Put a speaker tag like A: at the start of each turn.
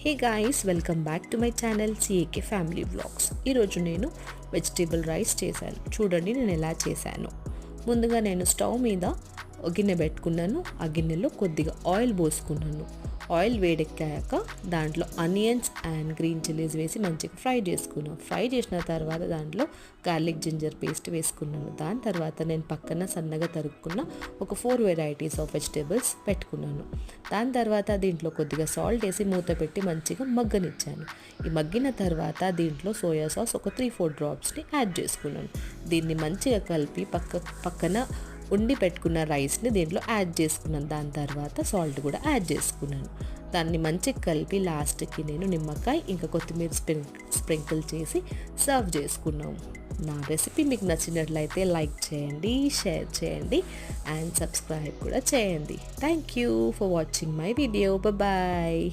A: Hey guys, welcome back to my channel CAK family vlogs. ఈరోజు నేను vegetable rice చేశాను. చూడండి నేను ఎలా చేశాను. ముందుగా నేను స్టవ్ మీద గిన్నె పెట్టుకున్నాను. ఆ గిన్నెలో కొద్దిగా ఆయిల్ పోసుకున్నాను. ఆయిల్ వేడెక్కాక దాంట్లో ఆనియన్స్ అండ్ గ్రీన్ చిల్లీస్ వేసి మంచిగా ఫ్రై చేసుకున్నాను. ఫ్రై చేసిన తర్వాత దాంట్లో గార్లిక్ జింజర్ పేస్ట్ వేసుకున్నాను. దాని తర్వాత నేను పక్కన సన్నగా తరుక్కున్న ఒక 4 వెరైటీస్ ఆఫ్ వెజిటేబుల్స్ పెట్టుకున్నాను. దాని తర్వాత దీంట్లో కొద్దిగా సాల్ట్ వేసి మూత పెట్టి మంచిగా మగ్గనిచ్చాను. ఈ మగ్గిన తర్వాత దీంట్లో సోయా సాస్ ఒక 3-4 డ్రాప్స్ని యాడ్ చేసుకున్నాను. దీన్ని మంచిగా కలిపి పక్కన ఉండి పెట్టుకున్న రైస్ని దీంట్లో యాడ్ చేసుకున్నాను. దాని తర్వాత సాల్ట్ కూడా యాడ్ చేసుకున్నాను. దాన్ని మంచిగా కలిపి లాస్ట్కి నేను నిమ్మకాయ ఇంకా కొత్తిమీర స్ప్రింకిల్ చేసి సర్వ్ చేసుకున్నాము. నా రెసిపీ మీకు నచ్చినట్లయితే లైక్ చేయండి, షేర్ చేయండి అండ్ సబ్స్క్రైబ్ కూడా చేయండి. Thank you for watching my video. Bye.